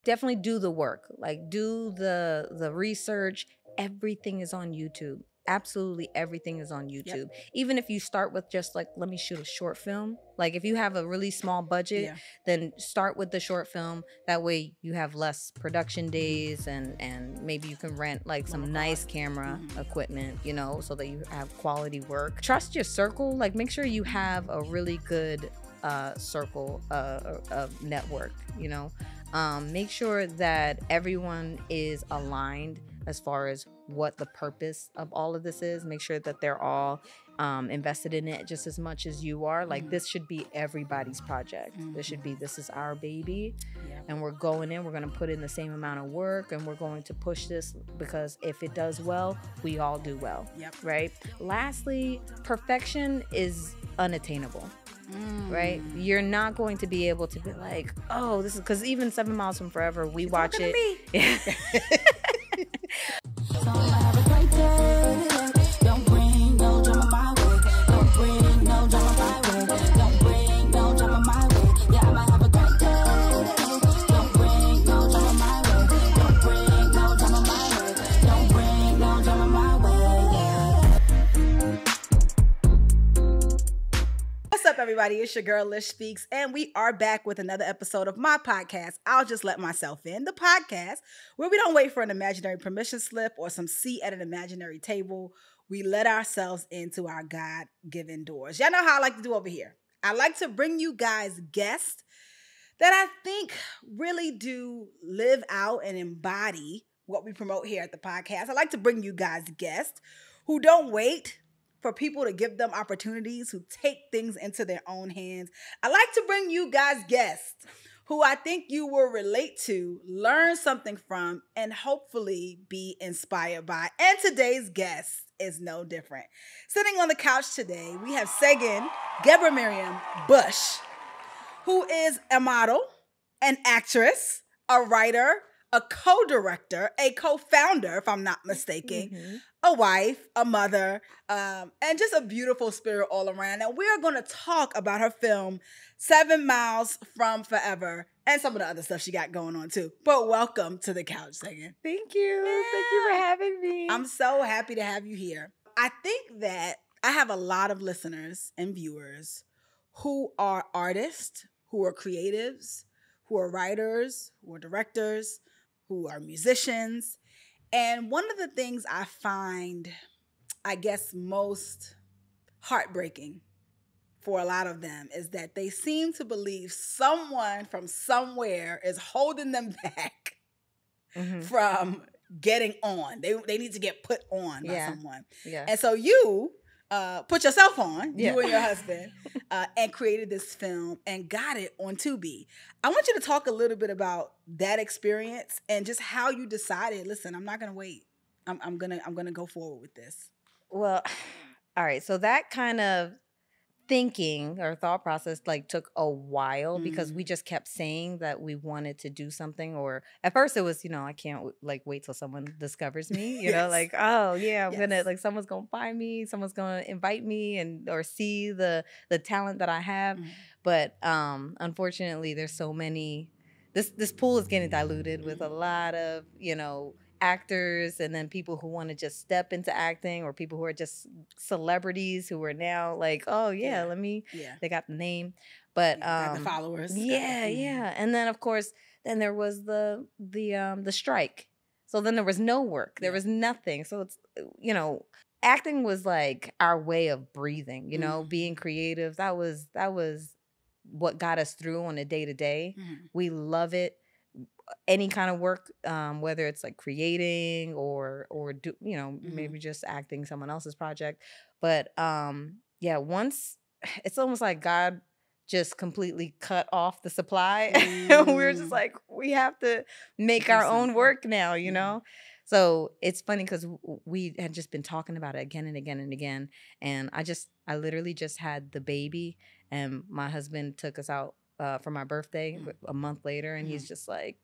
definitely do the work. Like, do the research. Everything is on YouTube. Absolutely everything is on YouTube. Even if you start with just like, let me shoot a short film. Like, if you have a really small budget, then start with the short film. That way you have less production days, and maybe you can rent like some nice camera equipment, you know, so that you have quality work. Trust your circle. Like, make sure you have a really good circle of network, you know. Make sure that everyone is aligned as far as what the purpose of all of this is. Make sure that they're all invested in it just as much as you are. Like, this should be everybody's project. This is our baby, and we're going in, we're going to put in the same amount of work, and we're going to push this, because if it does well, we all do well, right? Lastly, perfection is unattainable. Right? You're not going to be able to be like, oh, this is, because even 7 Miles from Forever, we watch it. Everybody, it's your girl Lish Speaks, and we are back with another episode of my podcast, I'll Just Let Myself In, the podcast where we don't wait for an imaginary permission slip or some seat at an imaginary table. We let ourselves into our God-given doors. Y'all know how I like to do over here. I like to bring you guys guests that I think really do live out and embody what we promote here at the podcast. I like to bring you guys guests who don't wait for people to give them opportunities, who take things into their own hands. I like to bring you guys guests who I think you will relate to, learn something from, and hopefully be inspired by. And today's guest is no different. Sitting on the couch today, we have Segen, Gebremariam-Bush, who is a model, an actress, a writer, a co-director, a co-founder, if I'm not mistaken, a wife, a mother, and just a beautiful spirit all around. And we are going to talk about her film, 7 Miles from Forever, and some of the other stuff she got going on too. But welcome to the couch, Segen. Thank you. Yeah. Thank you for having me. I'm so happy to have you here. I think that I have a lot of listeners and viewers who are artists, who are creatives, who are writers, who are directors, who are musicians. And one of the things I find, I guess, most heartbreaking for a lot of them is that they seem to believe someone from somewhere is holding them back from getting on. They need to get put on by someone. And so you put yourself on, you and your husband, and created this film and got it on Tubi. I want you to talk a little bit about that experience and just how you decided, listen, I'm not going to wait. I'm gonna go forward with this. Well, all right. So that kind of thinking or thought process like took a while because we just kept saying that we wanted to do something. Or at first it was, you know, I can't like wait till someone discovers me, you know, like, oh yeah, I'm gonna, like, someone's gonna find me, someone's gonna invite me and or see the talent that I have. But unfortunately there's so many, this pool is getting diluted with a lot of, you know, actors and then people who want to just step into acting, or people who are just celebrities who are now like, oh yeah, let me, they got the name, but got the followers, and then of course then there was the strike, so then there was no work, there was nothing. So it's, you know, acting was like our way of breathing, you know, being creative, that was what got us through on a day-to-day. We love it. Any kind of work, whether it's like creating or do, you know, maybe just acting someone else's project. But yeah, once it's almost like God just completely cut off the supply. And we were just like, we have to make our own work now, you know? So it's funny because we had just been talking about it again and again and again. And I literally just had the baby, and my husband took us out for my birthday a month later, and he's just like,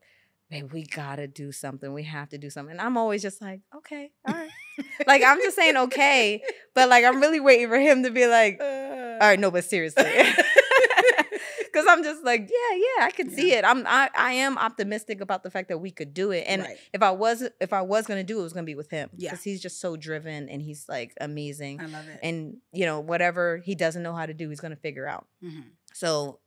babe, we gotta do something. We have to do something. And I'm always just like, okay, all right. Like, I'm just saying okay, but like I'm really waiting for him to be like, all right, no, but seriously. Because I'm just like, yeah, I can see it. I am optimistic about the fact that we could do it. And if I was gonna do it, it was gonna be with him. Because he's just so driven and he's like amazing. I love it. And whatever he doesn't know how to do, he's gonna figure out. So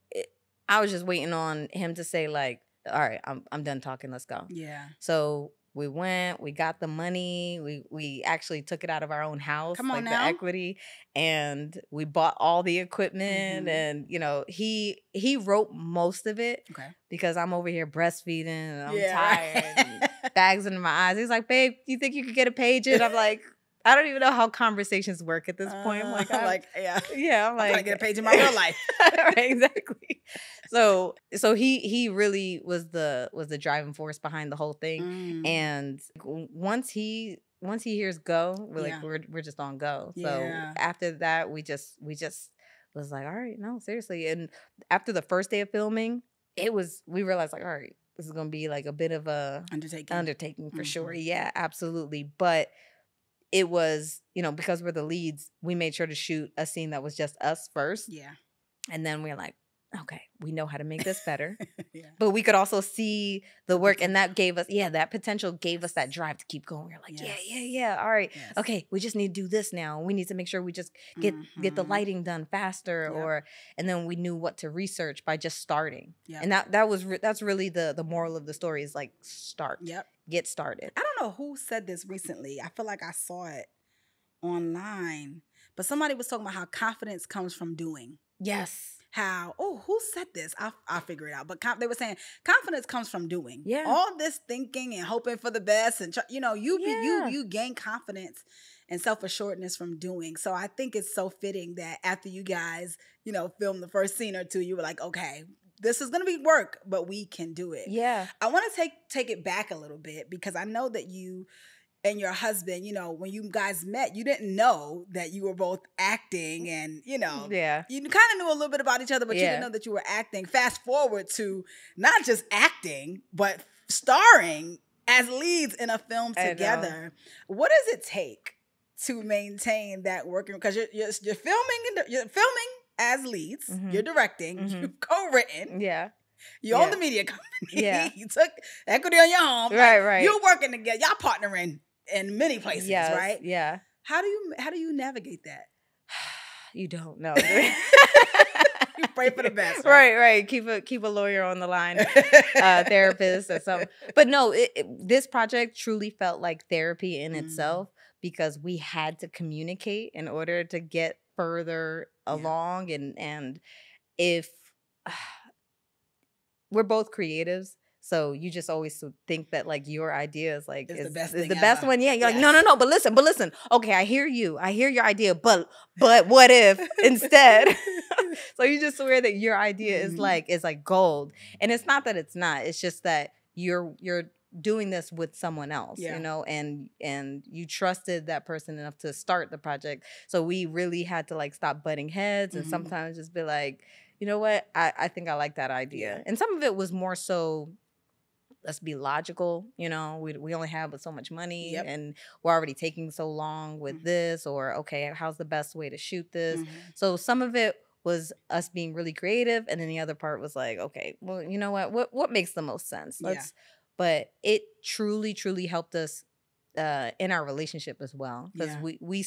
I was just waiting on him to say like, all right, I'm done talking. Let's go. Yeah. So we went, we got the money. We actually took it out of our own house, Come on like now. the equity, and we bought all the equipment. And he wrote most of it because I'm over here breastfeeding and I'm tired, and bags under my eyes. He's like, "Babe, you think you could get a page?" And I'm like, I don't even know how conversations work at this point. I'm like, I'm trying to get a page in my real life. Right, exactly. So he really was the driving force behind the whole thing. And once he hears go, we're like we're just on go. So after that, we just was like, all right, no, seriously. And after the first day of filming, we realized like, all right, this is gonna be like a bit of a undertaking for sure. Yeah, absolutely. But it was, because we're the leads, we made sure to shoot a scene that was just us first. Yeah. And then we're like, okay, we know how to make this better. But we could also see the work, and that gave us, that potential gave us that drive to keep going. We're like, yeah, all right. Okay, we just need to do this now. We need to make sure we just get the lighting done faster, and then we knew what to research by just starting. And that's really the moral of the story is like start. Get started. I don't know who said this recently. I feel like I saw it online, but somebody was talking about how confidence comes from doing. Yes. Who said this? I'll figure it out. But they were saying confidence comes from doing. Yeah. All this thinking and hoping for the best, and you gain confidence and self-assuredness from doing. So I think it's so fitting that after you guys, filmed the first scene or two, you were like, okay, this is gonna be work, but we can do it. Yeah. I want to take it back a little bit because I know that you and your husband, when you guys met, you didn't know that you were both acting and, you kind of knew a little bit about each other, but you didn't know that you were acting. Fast forward to not just acting, but starring as leads in a film together. What does it take to maintain that working? Because you're filming as leads, you're directing, you've co-written. Yeah. You own the media company. Yeah. You took equity on your home. Right. You're working together. Y'all partnering in many places, right? Yeah. How do you navigate that? You don't know. You pray for the best. Right. Keep a lawyer on the line, therapist or something. But no, this project truly felt like therapy in itself because we had to communicate in order to get further along. And if we're both creatives, so you just always think that like your idea is like is the best one. Yeah, you're like no. But listen. Okay, I hear you. I hear your idea. But what if instead? So you just swear that your idea is like gold, and it's not that it's not. It's just that you're doing this with someone else, and you trusted that person enough to start the project. So we really had to like stop butting heads and sometimes just be like, you know what, I think I like that idea. And some of it was more so, let's be logical, we only have so much money and we're already taking so long with this, or okay, how's the best way to shoot this? So some of it was us being really creative, and then the other part was like, okay, well, you know what makes the most sense? But it truly, truly helped us in our relationship as well, because we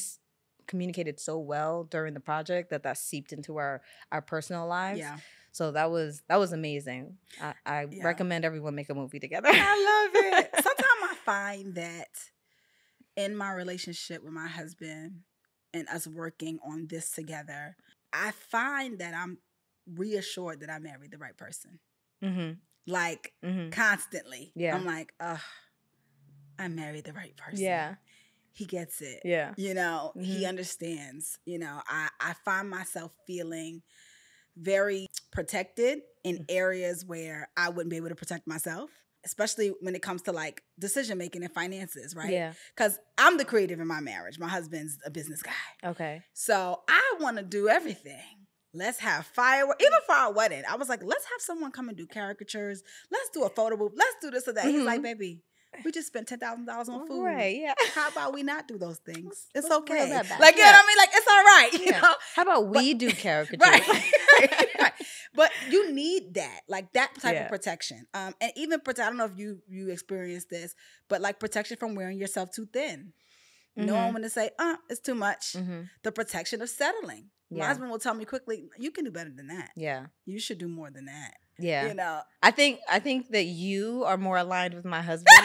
communicated so well during the project that seeped into our personal lives. Yeah. So that was amazing. I recommend everyone make a movie together. I love it. Sometimes I find that in my relationship with my husband and us working on this together, I find that I'm reassured that I married the right person. Like constantly. Yeah. I'm like, I married the right person. Yeah. He gets it. Yeah. He understands. I find myself feeling very protected in areas where I wouldn't be able to protect myself, especially when it comes to like decision making and finances, right? Yeah. Because I'm the creative in my marriage. My husband's a business guy. Okay. So I want to do everything. Let's have fireworks. Even for our wedding, I was like, let's have someone come and do caricatures. Let's do a photo booth. Let's do this or that. He's like, baby, we just spent $10,000 on food. Right, yeah. How about we not do those things? It's okay. Like, you know what I mean? Like, it's all right. You know? How about we do caricatures? Right. But you need that, like that type of Yeah. protection. And even I don't know if you experienced this, but like protection from wearing yourself too thin. Knowing when to say, it's too much. The protection of settling. My husband will tell me quickly, you can do better than that. Yeah. You should do more than that. Yeah. You know. I think that you are more aligned with my husband.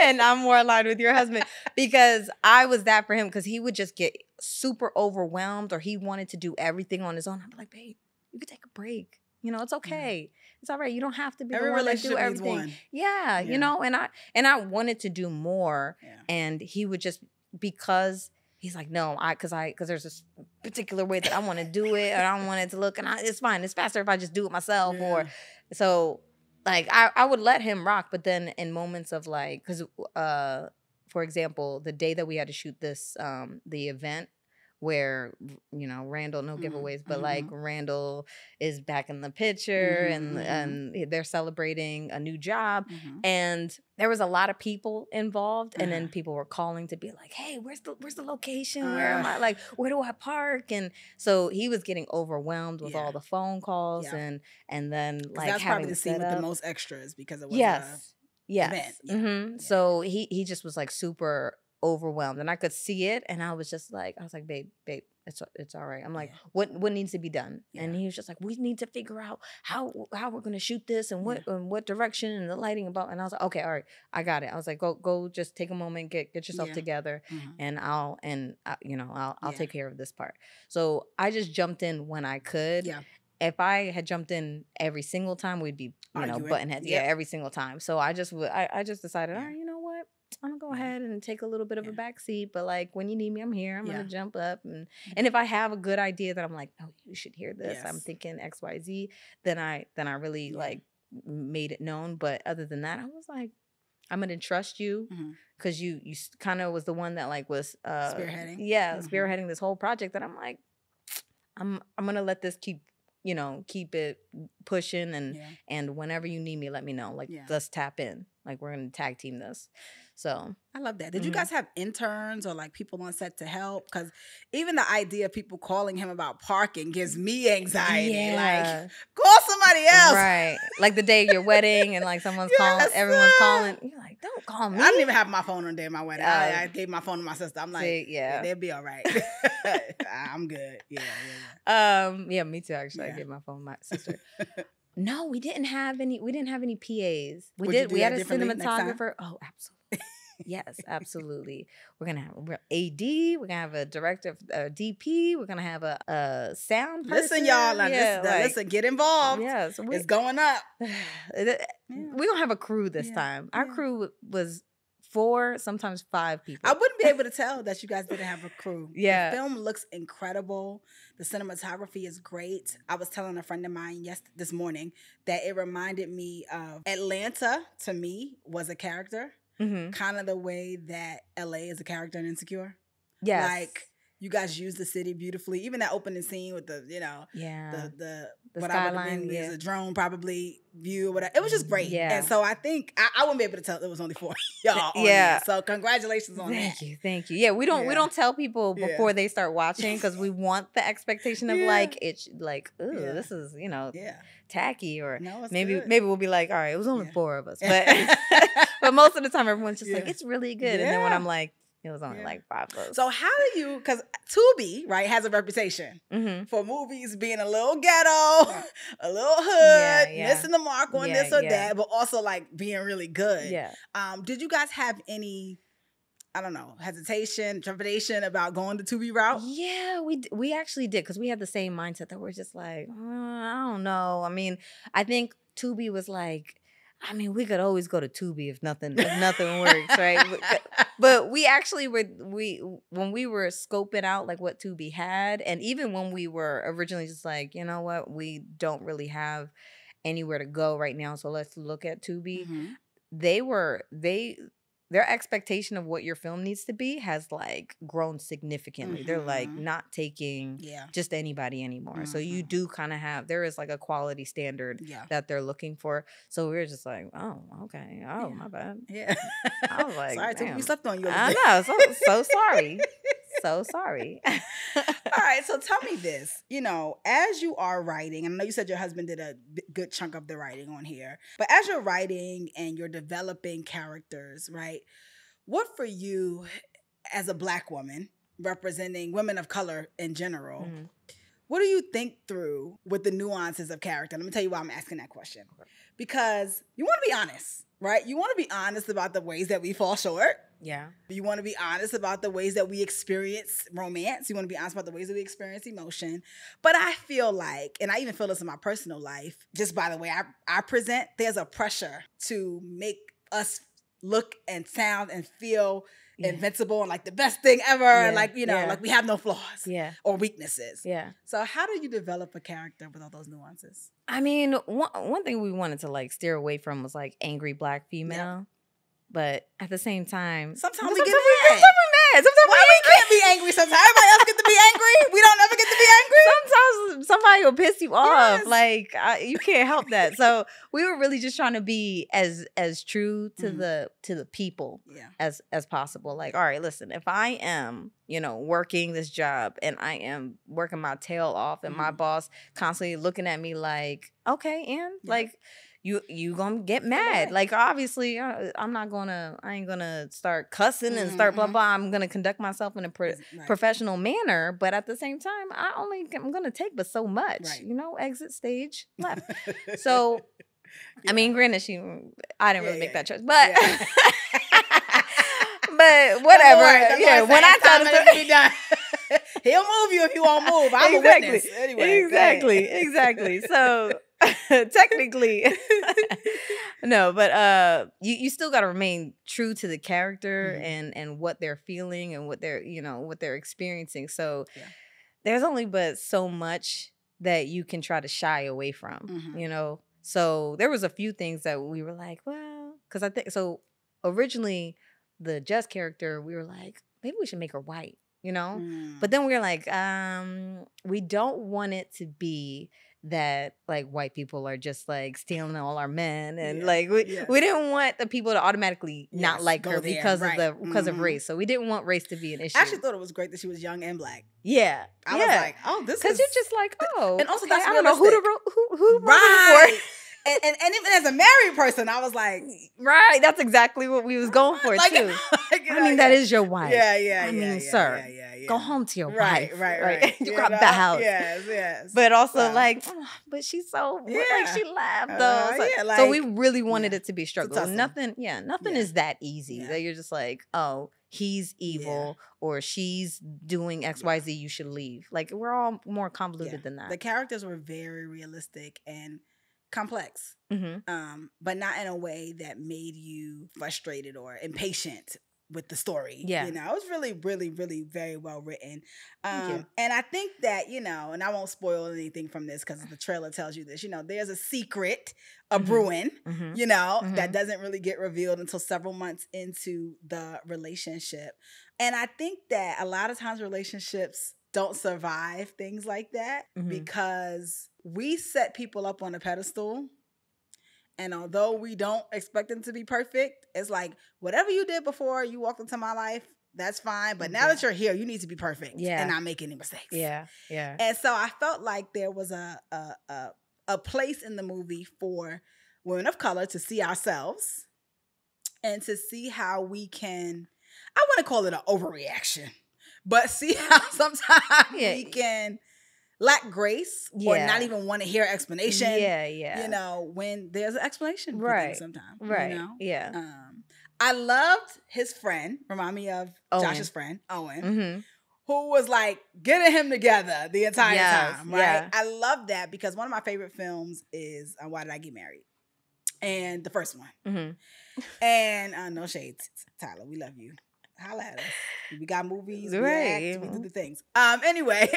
And I'm more aligned with your husband because I was that for him because he would just get super overwhelmed or he wanted to do everything on his own. I'm like, babe, you could take a break. You know, it's okay. It's all right. You don't have to be the one that do everything. Needs one. Yeah, you know, and I wanted to do more. Yeah. And he would just, because he's like, no, because there's this particular way that I want to do it and I don't want it to look, and it's fine. It's faster if I just do it myself. Yeah. Or so like I would let him rock, but then in moments of like, because for example, the day that we had to shoot this the event where, you know, Randall, no giveaways, but like Randall is back in the picture and they're celebrating a new job. And there was a lot of people involved. And then people were calling to be like, hey, where's the location? Where am I? Like, where do I park? And so he was getting overwhelmed with all the phone calls and then like that's having probably the scene with the most extras because it was yes. event. Yeah. So he just was like super overwhelmed and I could see it and I was like, babe, it's all right. I'm like, what needs to be done? And he was just like, we need to figure out how we're gonna shoot this and what direction and the lighting about. And I was like, okay, all right, I got it. I was like, go just take a moment, get yourself together and I'll take care of this part. So I just jumped in when I could. Yeah. If I had jumped in every single time, we'd be, button heads. Yeah, every single time. So I just decided, all right, you know what? I'm gonna go ahead and take a little bit of a back seat, but like when you need me, I'm here. I'm gonna jump up and if I have a good idea that I'm like, oh, you should hear this. I'm thinking XYZ, then I really like made it known. But other than that, I was like, I'm gonna trust you because you kind of was the one that like was spearheading. Yeah, spearheading this whole project. That I'm like, I'm gonna let this keep it pushing and whenever you need me, let me know. Like let's tap in. Like we're gonna tag team this. So I love that. Did you guys have interns or like people on set to help? Because even the idea of people calling him about parking gives me anxiety. Yeah. Like, call somebody else. Right. Like the day of your wedding and like someone's calling, everyone's calling. You're like, don't call me. I didn't even have my phone on the day of my wedding. I gave my phone to my sister. I'm like, they'll be all right. I'm good. Yeah, me too, actually. I gave my phone to my sister. No, we didn't have any PAs. We had a cinematographer. Oh, absolutely. Yes, absolutely. We're AD. We're gonna have a director, DP. We're gonna have a sound person. Listen, y'all. Listen, get involved. Yeah, so it's going up. We don't have a crew this time. Our crew was 4, sometimes 5 people. I wouldn't be able to tell that you guys didn't have a crew. Yeah. The film looks incredible. The cinematography is great. I was telling a friend of mine this morning that it reminded me of Atlanta, to me, was a character. Kind of the way that LA is a character in Insecure. Yes. Like, you guys use the city beautifully. Even that opening scene with the the what skyline, I would is a drone probably view or whatever. It was just great. Yeah. And so I think I wouldn't be able to tell it was only 4 y'all on there. So congratulations on that. Thank you. Yeah, we don't tell people before they start watching because we want the expectation of like it's like, ooh, this is, tacky, or maybe we'll be like, all right, it was only 4 of us. But but most of the time everyone's just like, it's really good. And then when I'm like, it was only like 5 of us. So how do you, because Tubi, right, has a reputation for movies being a little ghetto, a little hood, missing the mark on this or that, but also like being really good. Yeah. Did you guys have any, I don't know, hesitation, trepidation about going the Tubi route? Yeah, we actually did, because we had the same mindset that we're just like, I don't know. I mean, I think Tubi was like, I mean, we could always go to Tubi if nothing works, right? But we actually when we were scoping out like what Tubi had, and even when we were originally just like, you know what, we don't really have anywhere to go right now, so let's look at Tubi. Their expectation of what your film needs to be has like grown significantly. They're like not taking just anybody anymore. So you do kind of have, there is like a quality standard that they're looking for. So we were just like, oh, okay. Oh, my bad. Yeah. I was like, sorry, damn. we slept on you. I know. So sorry. So sorry. All right, so tell me this. As you are writing, and I know you said your husband did a good chunk of the writing on here, but as you're writing and you're developing characters, right? What for you, as a Black woman, representing women of color in general, what do you think through with the nuances of character? Let me tell you why I'm asking that question. Because you want to be honest, right? You want to be honest about the ways that we fall short. Yeah. You want to be honest about the ways that we experience romance. You want to be honest about the ways that we experience emotion. But I feel like, and I even feel this in my personal life, just by the way I present, there's a pressure to make us look and sound and feel invincible and like the best thing ever. And like we have no flaws or weaknesses. Yeah. So how do you develop a character with all those nuances? I mean, one thing we wanted to like steer away from was like angry Black female. Yep. But at the same time, sometimes we get mad. Sometimes we can't be angry. Sometimes everybody else get to be angry. We don't ever get to be angry. Sometimes somebody will piss you off. Like you can't help that. So we were really just trying to be as true to the people as possible. Like, all right, listen, if I am working this job and I am working my tail off, and my boss constantly looking at me like, okay, and like. You gonna get mad. Like, obviously, I ain't gonna start cussing and start blah, blah. I'm gonna conduct myself in a professional manner. But at the same time, I'm gonna take but so much, exit stage left. So, I mean, granted, I didn't really make that choice, but, but whatever. When I tell him to be done. He'll move you if you won't move. I'm a witness. Anyway, exactly. So, technically no, but you still got to remain true to the character and what they're feeling and what they're what they're experiencing. So there's only but so much that you can try to shy away from. So there was a few things that we were like, well, because I think so originally the Jess character, we were like, maybe we should make her white, but then we were like, we don't want it to be that like white people are just like stealing all our men, and like we didn't want the people to automatically not like her because of race. So we didn't want race to be an issue. I actually thought it was great that she was young and Black. Yeah, I was like, oh, this is because you're just like, oh, and also okay, that's I don't know who right. And even as a married person, I was like, right, that's exactly what we was going for like, too. I mean, that is your wife. I mean, sir. Go home to your wife. Right. You got the house. Yes. But also but she's so like she laughed though. So we really wanted it to be struggle. Nothing is that easy. That you're just like, oh, he's evil or she's doing XYZ, you should leave. Like, we're all more convoluted than that. The characters were very realistic and complex. But not in a way that made you frustrated or impatient with the story. It was really, really, really very well written. And I think that, and I won't spoil anything from this because the trailer tells you this, there's a secret, brewing, that doesn't really get revealed until several months into the relationship. And I think that a lot of times relationships don't survive things like that because we set people up on a pedestal. And although we don't expect them to be perfect, it's like, whatever you did before you walked into my life, that's fine. But now that you're here, you need to be perfect and not make any mistakes. Yeah. And so I felt like there was a place in the movie for women of color to see ourselves and to see how we can, I want to call it an overreaction, but see how sometimes we can lack grace or not even want to hear explanation. When there's an explanation for things sometimes. I loved his friend, remind me of Josh's friend, Owen, who was like getting him together the entire time. Right. I love that because one of my favorite films is Why Did I Get Married? And the first one. And no shade, Tyler, we love you. Holla at us. We got movies, we act, we do the things. Anyway,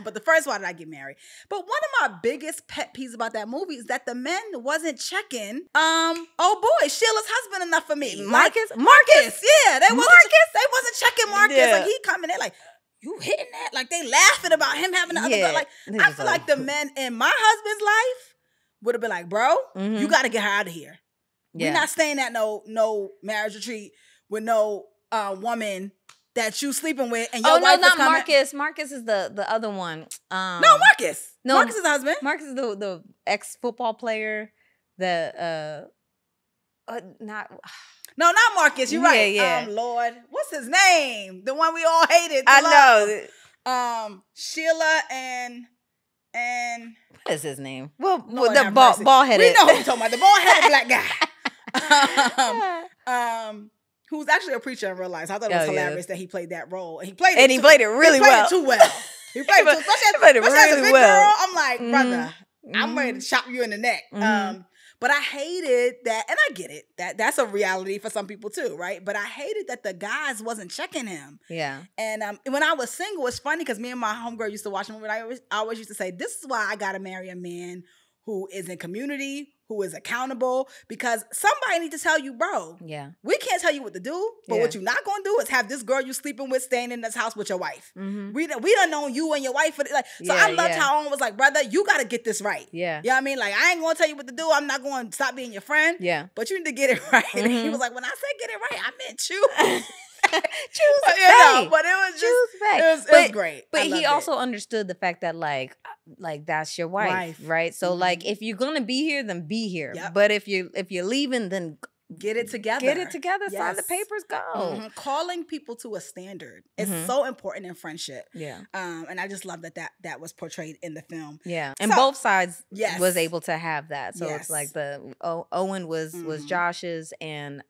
but the first Why Did I Get Married? But one of my biggest pet peeves about that movie is that the men wasn't checking, oh boy, Sheila's husband enough for me. Marcus? Yeah, they wasn't checking Marcus. Like, he coming there like, you hitting that? Like, they laughing about him having the other girl. Like, I feel like the men in my husband's life would have been like, bro, you got to get her out of here. We're not staying at no marriage retreat with no woman that you sleeping with, and your Oh no, wife is not coming. Marcus. Marcus is the other one. No, Marcus. No, Marcus is the husband. Marcus is the ex football player. Not No, not Marcus. You're right. Yeah. Lord, what's his name? The one we all hated. I know. Sheila and what is his name? Well, Lord the ball headed. We know who you're talking about. The ball headed black guy. Who's actually a preacher in real life. So I thought it was hilarious that he played that role. And he played it really well. He played it too well. He played it especially as a big girl. I'm like, brother, I'm ready to chop you in the neck. But I hated that, and I get it. That's a reality for some people too, right? But I hated that the guys wasn't checking him. Yeah. And when I was single, it's funny because me and my homegirl used to watch him, and I always used to say, this is why I gotta marry a man who is in community, who is accountable, because somebody need to tell you, bro. Yeah. We can't tell you what to do, but what you're not gonna do is have this girl you sleeping with staying in this house with your wife. We done known you and your wife for I loved how Owen was like, brother, you gotta get this right. Yeah. You know what I mean? Like, I ain't gonna tell you what to do. I'm not gonna stop being your friend. Yeah. But you need to get it right. And he was like, when I said get it right, I meant you. Choose but it was just it was great. But he also understood the fact that like that's your wife. Right? So like if you're gonna be here, then be here. Yep. But if you're leaving, then get it together. Sign the papers, go. Calling people to a standard is so important in friendship. Yeah. And I just love that was portrayed in the film. Yeah. And both sides was able to have that. So it's like the Owen was Josh's, and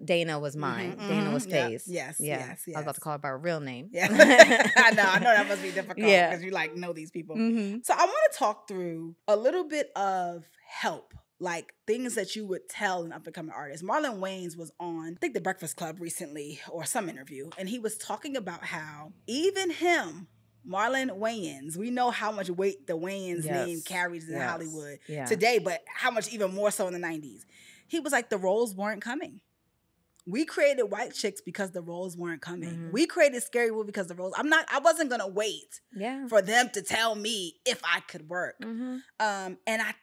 Dana was mine. Dana was Faye's. Yes. I was about to call her by her real name. Yeah. I know that must be difficult because you know these people. So I want to talk through a little bit of help, like things that you would tell an up-and-coming artist. Marlon Wayans was on, I think, The Breakfast Club recently, or some interview, and he was talking about how even him, Marlon Wayans, we know how much weight the Wayans name carries in Hollywood today, but how much even more so in the 90s. He was like, the roles weren't coming. We created White Chicks because the roles weren't coming. We created Scary Movie because the roles. I wasn't gonna wait for them to tell me if I could work. And I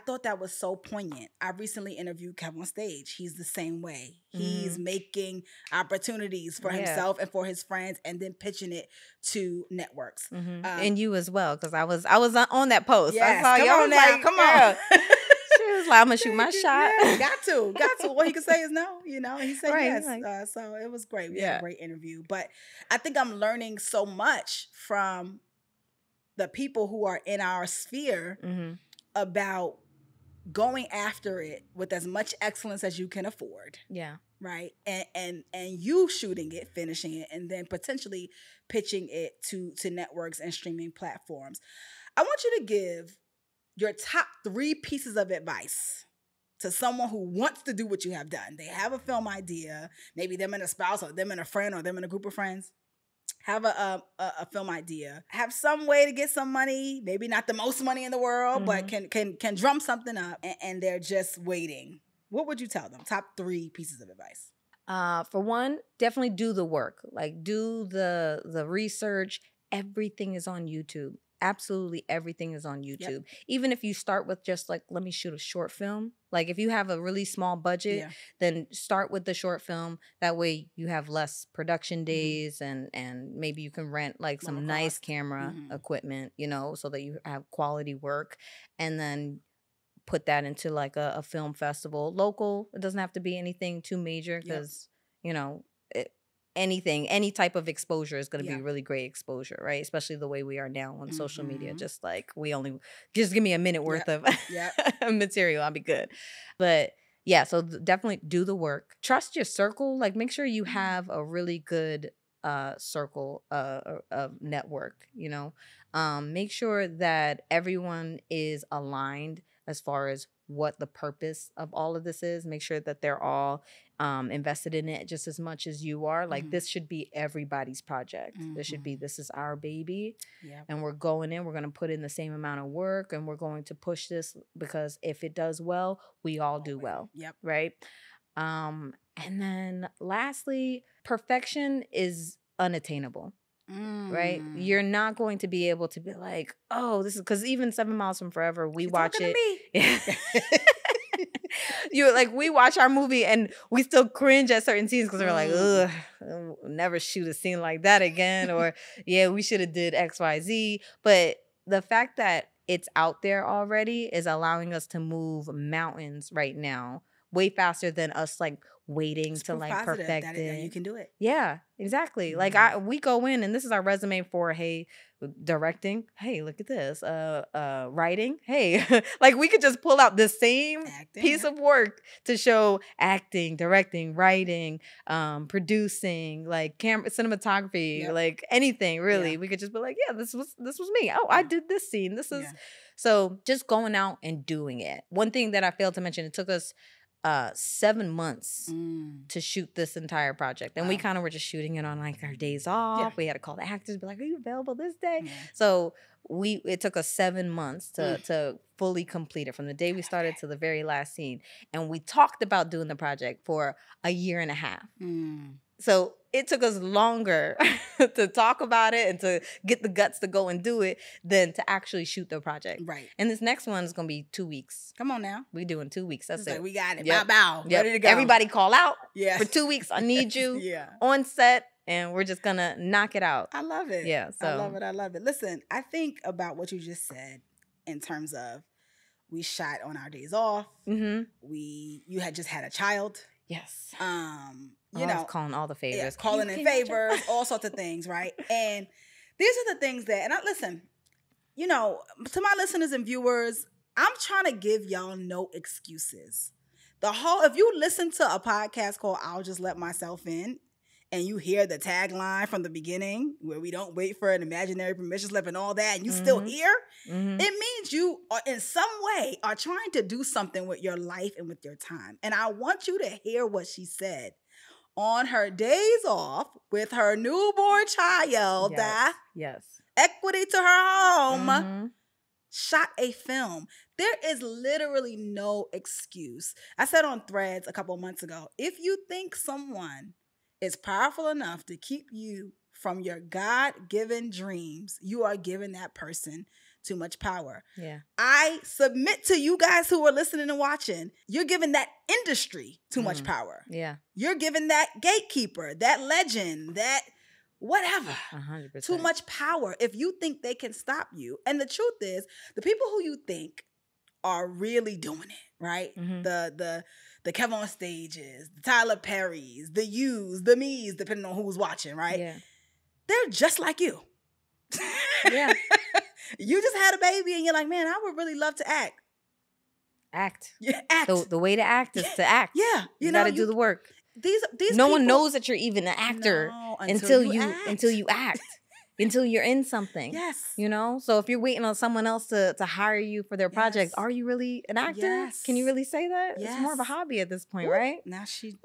thought that was so poignant. I recently interviewed Kevin on stage. He's the same way. He's making opportunities for himself and for his friends, and then pitching it to networks. And you as well, because I was on that post. Yes, I saw come you. on now, come on. Was like, I'm gonna shoot my shot. Got to. All he could say is no, and he said yes. So it was great. We had a great interview. But I think I'm learning so much from the people who are in our sphere about going after it with as much excellence as you can afford. Yeah. Right. And you shooting it, finishing it, and then potentially pitching it to networks and streaming platforms. I want you to give your top 3 pieces of advice to someone who wants to do what you have done. They have a film idea, maybe them and a spouse, or them and a friend, or them and a group of friends. Have a film idea. Have some way to get some money, maybe not the most money in the world, but can drum something up, and they're just waiting. What would you tell them? Top 3 pieces of advice. For one, definitely do the work. Like, do the research. Everything is on YouTube. Absolutely everything is on YouTube. Yep. Even if you start with just like, let me shoot a short film. Like if you have a really small budget, then start with the short film. That way you have less production days, and maybe you can rent like some nice camera equipment, so that you have quality work, and then put that into like a film festival. Local, it doesn't have to be anything too major, because, any type of exposure is going to be really great exposure, right? Especially the way we are now on social media. Just like just give me a minute worth of material, I'll be good. But yeah, so definitely do the work. Trust your circle. Like, make sure you have a really good circle of network, make sure that everyone is aligned as far as what the purpose of all of this is. Make sure that they're all invested in it just as much as you are. Like, this should be everybody's project. This is our baby. And we're going to put in the same amount of work, and we're going to push this, because if it does well, we all do well. Right? And then lastly, perfection is unattainable. Right? You're not going to be able to be like, oh, this is, because even 7 Miles from Forever, we watch it. You like we watch our movie and we still cringe at certain scenes because we're like, ugh, I'll never shoot a scene like that again, or yeah, we should have did XYZ. But the fact that it's out there already is allowing us to move mountains right now way faster than us like waiting It's to proof like positive perfect that it. you can do it. Yeah, exactly. Like we go in and this is our resume for, hey, directing, hey, look at this, writing, hey, like we could just pull out the same piece of work to show acting, directing, writing, producing, like camera, cinematography, like anything really. We could just be like, yeah, this was me. Oh, I did this scene. This is so just going out and doing it. One thing that I failed to mention, it took us 7 months to shoot this entire project. And we kind of were just shooting it on like our days off. We had to call the actors, be like, are you available this day? So it took us 7 months to fully complete it from the day we started to the very last scene. And we talked about doing the project for a year and a half. So it took us longer to talk about it and to get the guts to go and do it than to actually shoot the project. Right. And this next one is going to be 2 weeks. Come on now. We doing 2 weeks. That's it. Like, we got it. Yep. Bow. Yep. Ready to go. Everybody call out for 2 weeks. I need you on set. And we're just going to knock it out. I love it. Yeah. So. I love it. Listen, I think about what you just said in terms of we shot on our days off. You had just had a child. Yes. You know, calling all the favors. Yeah, calling in favors, all sorts of things, right? And these are the things that, and I listen, you know, to my listeners and viewers, I'm trying to give y'all no excuses. If you listen to a podcast called I'll Just Let Myself In, and you hear the tagline from the beginning where we don't wait for an imaginary permission slip and all that, and you still here, it means you are in some way are trying to do something with your life and with your time. And I want you to hear what she said. On her days off with her newborn child, equity to her home, shot a film. There is literally no excuse. I said on Threads a couple of months ago, if you think someone is powerful enough to keep you from your God-given dreams, you are giving that person too much power. Yeah. I submit to you guys who are listening and watching, you're giving that industry too much power. Yeah. You're giving that gatekeeper, that legend, that whatever, 100%. too much power if you think they can stop you. And the truth is, the people who you think are really doing it, right? The Kevin on stages, the Tyler Perrys, the yous, the me's, depending on who's watching, right? Yeah. They're just like you. Yeah. You just had a baby and you're like, man, I would really love to act. Act. Yeah, act. The way to act is to act. Yeah. You got to do the work. These no one knows that you're even an actor until you act. Until you're in something. Yes. You know? So if you're waiting on someone else to hire you for their project, are you really an actor? Yes. Can you really say that? Yes. It's more of a hobby at this point, right? Now she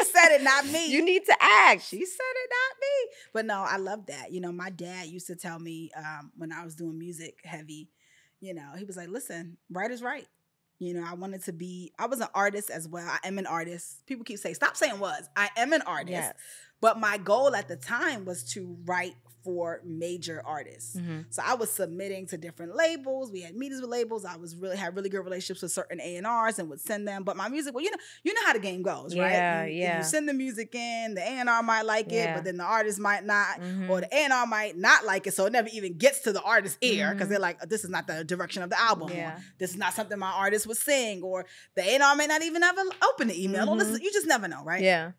said it, not me. You need to act. She said it, not me. But no, I love that. You know, my dad used to tell me when I was doing music heavy, you know, he was like, listen, right is right. You know, I was an artist as well. I am an artist. People keep saying, stop saying was. I am an artist. Yes. But my goal at the time was to write for major artists. So I was submitting to different labels. We had meetings with labels. I had really good relationships with certain A&Rs and would send them. But my music, well, you know how the game goes, right? You send the music in, the A&R might like it, but then the artist might not, or the A&R might not like it, so it never even gets to the artist's ear because they're like, this is not the direction of the album, or this is not something my artist would sing, or the A&R may not even ever open the email. Or listen, you just never know, right? Yeah.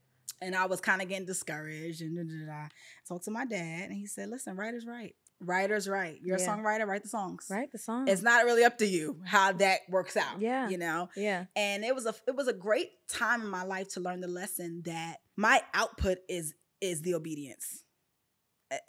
And I was kind of getting discouraged. And I talked to my dad, and he said, listen, writer's right. Writer's right. You're a songwriter, write the songs. Write the songs. It's not really up to you how that works out. Yeah. You know? Yeah. And it was a great time in my life to learn the lesson that my output is the obedience.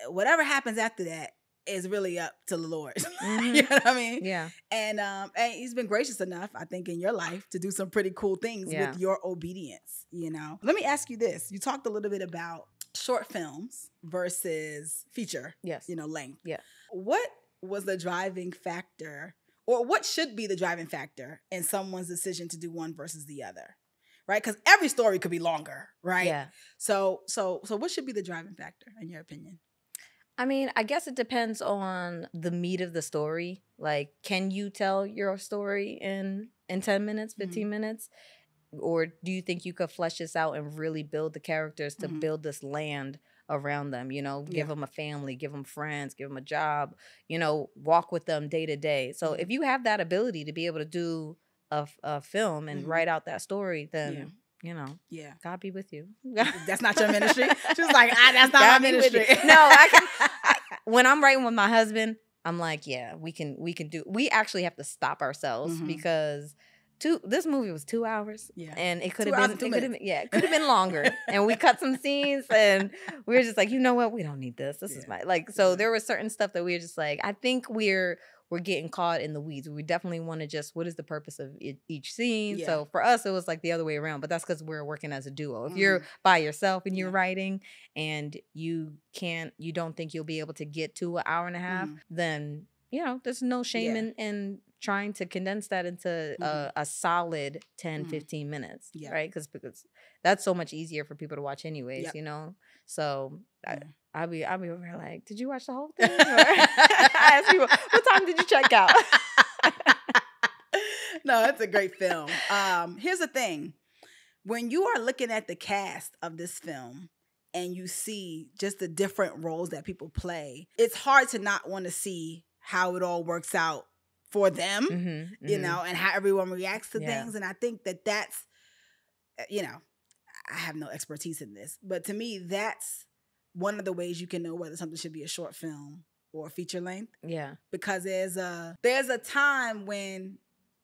Whatever happens after that is really up to the Lord. You know what I mean? Yeah. And he's been gracious enough, I think, in your life to do some pretty cool things with your obedience, you know? Let me ask you this. You talked a little bit about short films versus feature, length. Yeah. What was the driving factor, or what should be the driving factor in someone's decision to do one versus the other? Right? Because every story could be longer, right? Yeah. So what should be the driving factor in your opinion? I mean, I guess it depends on the meat of the story. Like, can you tell your story in in 10 minutes, 15 minutes? Or do you think you could flesh this out and really build the characters to build this land around them, you know, give them a family, give them friends, give them a job, you know, walk with them day to day. So if you have that ability to be able to do a film and write out that story, then, you know, God be with you. That's not your ministry? She was like, that's not my ministry. No, when I'm writing with my husband, I'm like, yeah, we can do, we actually have to stop ourselves because this movie was 2 hours, and it could have been longer, and we cut some scenes, and we were just like, you know what, we don't need this. This is so there was certain stuff that we were just like, I think we're getting caught in the weeds. We definitely want to just, what is the purpose of each scene? Yeah. So for us, it was like the other way around, but that's because we're working as a duo. If you're by yourself and you're writing, and you don't think you'll be able to get to an hour and a half, then you know, there's no shame in trying to condense that into a solid 10, 15 minutes, right? Because that's so much easier for people to watch anyways, you know? So I'll be over here like, did you watch the whole thing? Or I ask people, what time did you check out? No, it's a great film. Here's the thing. When you are looking at the cast of this film and you see just the different roles that people play, it's hard to not want to see how it all works out for them, you know, and how everyone reacts to things. And I think that's, you know, I have no expertise in this, but to me, that's one of the ways you can know whether something should be a short film or a feature length. Yeah. Because there's a time when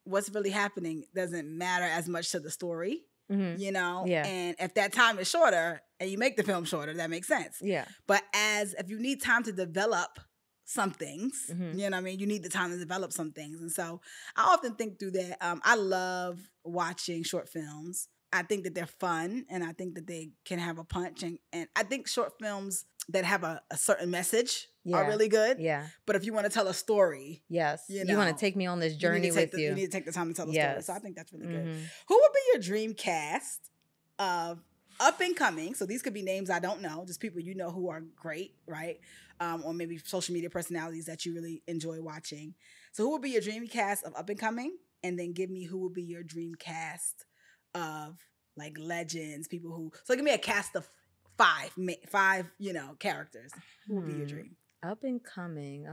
what's really happening doesn't matter as much to the story, you know? Yeah. And if that time is shorter and you make the film shorter, that makes sense. Yeah. But if you need time to develop some things, you know what I mean? You need the time to develop some things. And so I often think through that. I love watching short films. I think that they're fun, and I think that they can have a punch. And I think short films that have a certain message are really good. Yeah. But if you want to tell a story, you want to take me on this journey with you. You need to take the time to tell the story. So I think that's really good. Who would be your dream cast of up and coming? So these could be names I don't know, just people you know who are great, right? Or maybe social media personalities that you really enjoy watching. So who would be your dream cast of up and coming? And then give me who would be your dream cast of like legends, people who, so give me a cast of five, you know, characters. Who would be your dream? Up and coming.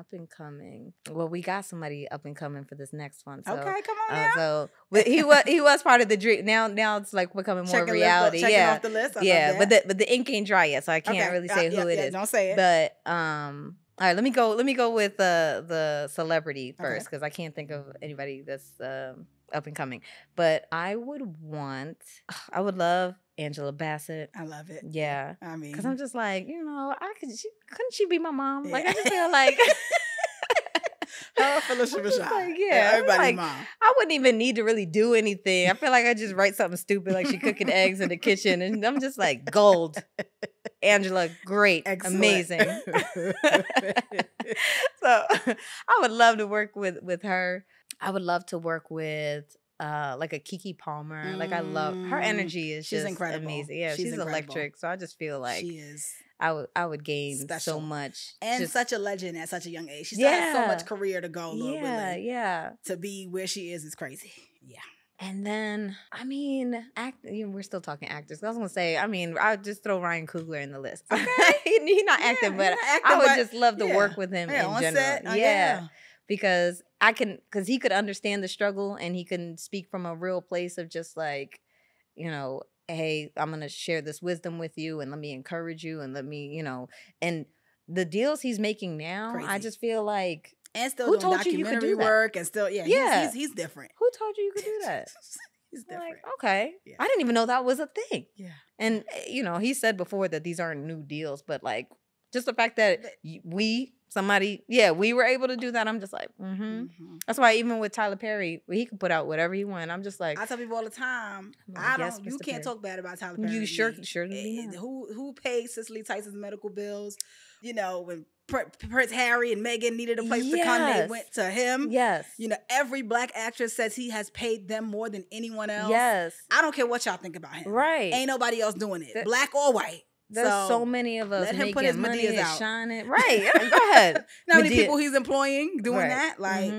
Well, we got somebody up and coming for this next one. So, okay, come on now. So he was part of the dream. Now it's like becoming more reality. Checking off the list. But the ink ain't dry yet, so I can't really say who it is. Don't say it. But all right, let me go with the celebrity first, because I can't think of anybody that's up and coming. But I would love Angela Bassett. I love it. Yeah. I mean, because I'm just like, you know, couldn't she be my mom? Yeah. Like, I just feel like her Felicia Rashad. Like, everybody's like, mom. I wouldn't even need to really do anything. I feel like I just write something stupid, like she cooking eggs in the kitchen, and I'm just like, gold. Angela, great. Excellent. Amazing. So I would love to work with her. I would love to work with like a Kiki Palmer. Like, I love her energy. She's just incredible. Amazing. Yeah, she's electric. So I just feel like she is. I would gain so much, and such a legend at such a young age. She still has so much career to go. To be where she is crazy. Yeah. And then, I mean, we're still talking actors. I was gonna say, I mean, I'd just throw Ryan Coogler in the list. Okay. He's not acting, but I would just love to work with him in general. Because he could understand the struggle, and he can speak from a real place of just like, you know, hey, I'm going to share this wisdom with you, and let me encourage you, and let me, you know, and the deals he's making now, crazy. I just feel like, and still doing documentary work, and still, he's different. Who told you you could do that? He's different. Like, okay. Yeah. I didn't even know that was a thing. Yeah. And, you know, he said before that these aren't new deals, but like, just the fact that we were able to do that. I'm just like, That's why even with Tyler Perry, he can put out whatever he wants. I'm just like, I tell people all the time, you can't talk bad about Tyler Perry. You sure who paid Cicely Tyson's medical bills? You know, when Prince Harry and Meghan needed a place to come, they went to him. Yes. You know, every black actress says he has paid them more than anyone else. Yes. I don't care what y'all think about him. Right. Ain't nobody else doing it, black or white. There's so many of us making put his money and shining. Right. Go ahead. How many people he's employing doing that? Like,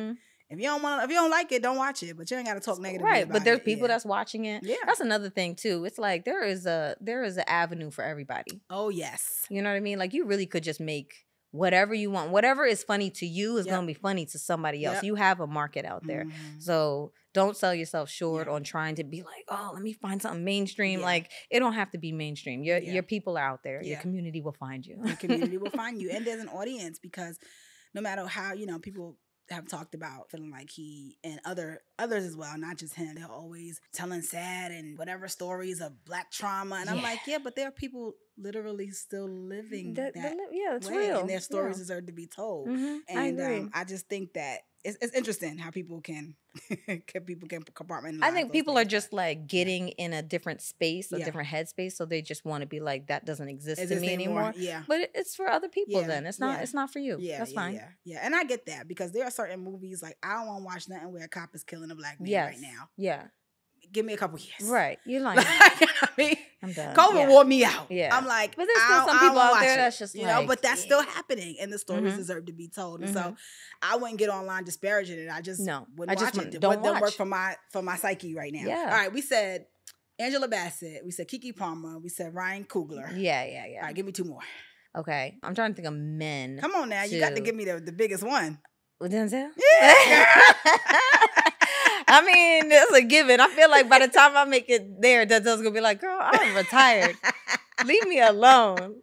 If you don't like it, don't watch it. But you ain't got to talk negatively right. about But there's it. people that's watching it. Yeah. That's another thing too. It's like there is an avenue for everybody. Oh yes. You know what I mean? Like you really could just make whatever you want. Whatever is funny to you is Yep. gonna be funny to somebody else. Yep. You have a market out there. Mhm. So don't sell yourself short Yeah. on trying to be like, oh, let me find something mainstream. Yeah. Like it don't have to be mainstream. Yeah. Your people are out there. Yeah. Your community will find you. The community will find you, and there's an audience, because no matter how, people have talked about feeling like he and others as well, not just him, they're always telling sad and whatever stories of Black trauma, and I'm like, yeah, but there are people literally still living it's way, real. and their stories deserve to be told. Mhm. I And agree. I just think that it's interesting how people can compartmentalize. I think those people are things. just like getting in a different space, a Yeah. different headspace, so they just want to be like, that doesn't exist Is to this me anymore. Yeah. But it's for other people. Yeah, Then it's yeah. not for you. Yeah, That's yeah, fine. Yeah, and I get that, because there are certain movies like I don't want to watch nothing where a cop is killing a Black man Yes. right now. Yeah. Give me a couple years. Right. You're like, I mean, I'm done. COVID Yeah. wore me out. Yeah. I'm like, But there's still I some don't people wanna out watch there it, that's just like, but that's yeah. still happening, and the stories Mhm. deserve to be told. And so Mhm. I wouldn't get online disparaging it. I just No, wouldn't I just watch it. don't It doesn't work watch. for my psyche right now. Yeah. All right, we said Angela Bassett, we said Keke Palmer, we said Ryan Coogler. Yeah. All right, give me two more. Okay. I'm trying to think of men. Come on now, you got to to- give me the biggest one. With Denzel? Yeah, I mean, it's a given. I feel like by the time I make it there, Denzel's gonna be like, girl, I'm retired. Leave me alone.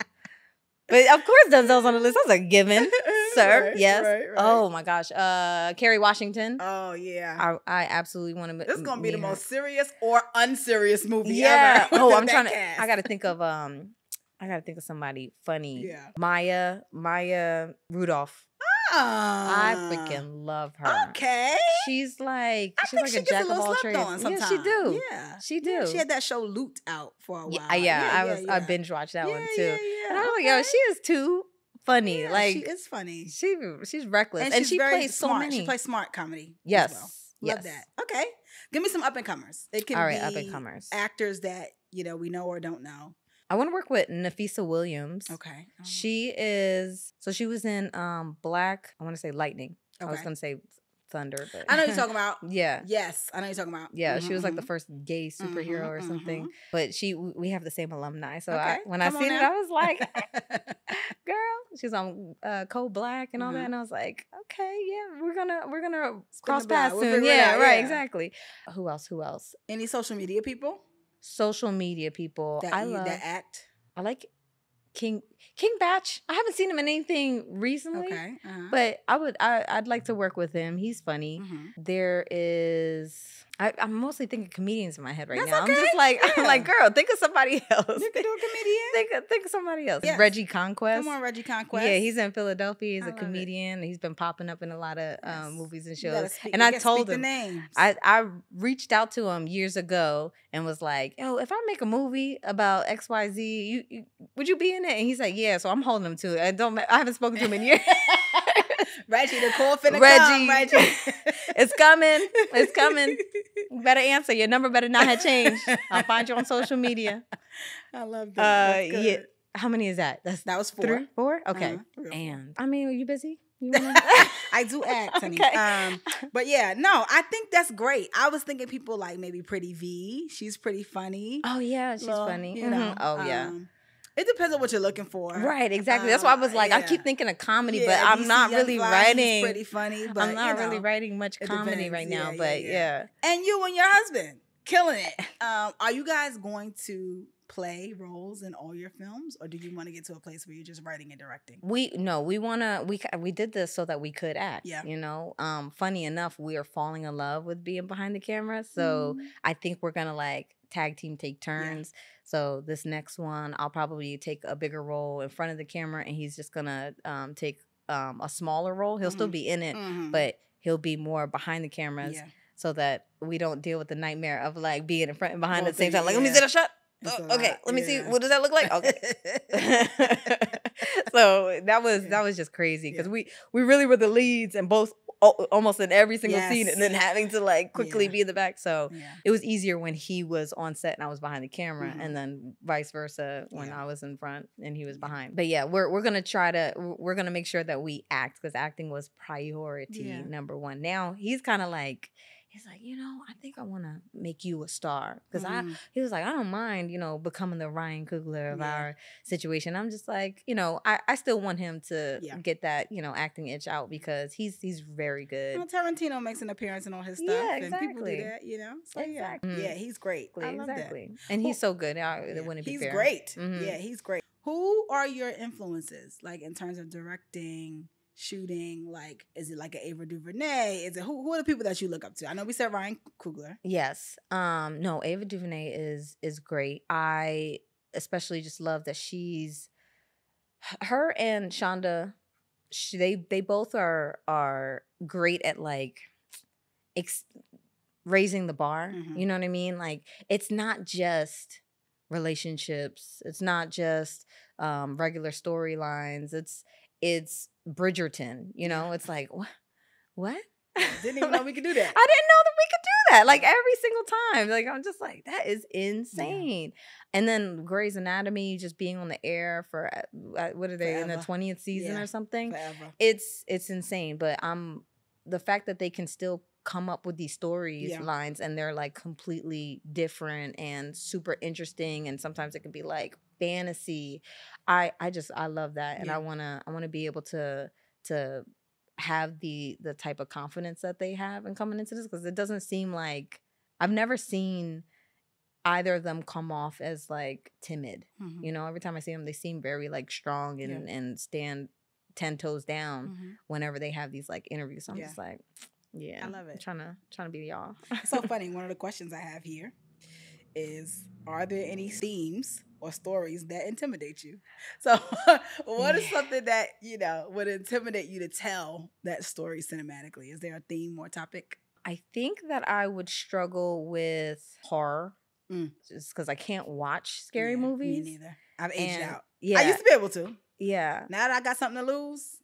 But of course Denzel's on the list. That's a given, sir. Right, Yes. right. Oh my gosh. Kerry Washington. Oh yeah. I absolutely want to. This is gonna be the most serious or unserious movie Yeah. ever. Oh, I'm That trying to. cast. I gotta think of somebody funny. Yeah. Maya Rudolph. I freaking love her. Okay. She's like I think a she gets jack a of little all slept trades. on Yeah, sometimes. she do. Yeah. She do. Yeah, she had that show Loot out for a while. I binge watched that one too. Yeah, And I was like, yo, she is too funny. Yeah, like she is funny. she's reckless. And And she's she very plays so smart. many. She plays smart comedy. Yes. As well. Love Yes. that. Okay. Give me some up and comers. It can All right, be up-and-comers. actors that, we know or don't know. I want to work with Nafisa Williams. Okay. She was in Black, I want to say Lightning. I was Okay. going to say Thunder, but I know you're talking about. Yeah. Yes, I know you're talking about. Yeah, Mhm, she was like mhm. the first gay superhero or something. mhm. But we have the same alumni. So Okay, when I come on seen it, now. I was like, girl, she's on Code Black and all that. Mhm. And I was like, okay, yeah, we're gonna Spin cross the block. paths We'll soon. figure it Yeah, out, right, yeah. exactly. Who else? Any social media people Social media people. that act? I like King Batch. I haven't seen him in anything recently. Okay. Uh-huh. But I'd like to work with him. He's funny. Mhm. There is I'm mostly thinking comedians in my head right That's now. okay. I'm just like Yeah. I'm like, girl, think of somebody else. You can do a comedian. Think of somebody else. Yes. Reggie Conquest. Come on, Reggie Conquest. Yeah, he's in Philadelphia. He's I a love it. comedian. He's been popping up in a lot of Yes. movies and You gotta shows. speak- And you I gotta told speak the him, names. I reached out to him years ago and was like, yo, if I make a movie about XYZ, you would you be in it? And he's like, yeah. So I'm holding him to it. I haven't spoken to him in years. Reggie, the call finna Reggie. come, Reggie. It's coming. It's coming. You better answer. Your number better not have changed. I'll find you on social media. I love that. That's good. Yeah. How many is that? That was 4. 3, 4? Okay. Real four. And I mean, are you busy? You wanna... I do act, honey. Okay. But yeah, no, I think that's great. I was thinking people like maybe Pretty V. She's pretty funny. Oh yeah, she's Little, funny. You know. Mhm. Oh yeah. It depends on what you're looking for. Right, exactly. That's why I was like, I yeah. keep thinking of comedy, Yeah, but I'm DC not Young really Fly, writing. He's pretty funny, but I'm not really writing much it comedy depends. right now. Yeah, But yeah, yeah. And you and your husband killing it. Are you guys going to play roles in all your films, or do you want to get to a place where you're just writing and directing? We did this so that we could act. Yeah. You know, funny enough, we are falling in love with being behind the camera. So I think we're gonna like tag team, take turns. So this next one, I'll probably take a bigger role in front of the camera, and he's just gonna take a smaller role. He'll still be in it, but he'll be more behind the cameras, so that we don't deal with the nightmare of like being in front and behind at the same time. Like, let me see the shot. Okay, let me see. What does that look like? Okay. So that was just crazy because we really were the leads, and both almost in every single scene, Yes. and then having to like quickly Yeah. be in the back. So Yeah. it was easier when he was on set and I was behind the camera, Mhm. and then vice versa when Yeah. I was in front and he was Yeah. behind. But yeah, we're gonna make sure that we act, because acting was priority number one. Now he's kind of like, he's like, I think I want to make you a star, because he was like, I don't mind, becoming the Ryan Coogler of our situation. I'm just like, I still want him to get that, acting itch out, because he's very good. Well, Tarantino makes an appearance in all his stuff, Yeah, and people do exactly. that, So Exactly. yeah, he's great. I love that. And he's so good. It wouldn't be He's fair. great. Yeah, he's great. Who are your influences, like in terms of directing, shooting? Like, is it like an Ava DuVernay? Is it who are the people that you look up to? I know we said Ryan Coogler. Yes. No, Ava DuVernay is great. I especially just love that her and Shonda. They both are great at like raising the bar. You know what I mean? Like, it's not just relationships. It's not just regular storylines. It's Bridgerton. It's like what? Didn't even know we could do that. I didn't know that we could do that. Like, every single time. Like, I'm just like, that is insane. And then Grey's Anatomy just being on the air for what are they, in the 20th season or something? Forever. It's insane. But the fact that they can still come up with these stories lines, and they're like completely different and super interesting, and sometimes it can be like fantasy. I love that, and I wanna be able to have the type of confidence that they have in coming into this, because it doesn't seem like, I've never seen either of them come off as like timid. Every time I see them, they seem very like strong and stand 10 toes down whenever they have these like interviews. So I'm just like, I love it. Trying to be y'all. It's so funny. One of the questions I have here is, are there any themes or stories that intimidate you? So what is something that, would intimidate you to tell that story cinematically? Is there a theme or topic? I think that I would struggle with horror, just because I can't watch scary movies. Me neither. I've aged out. Yeah. I used to be able to. Yeah. Now that I got something to lose,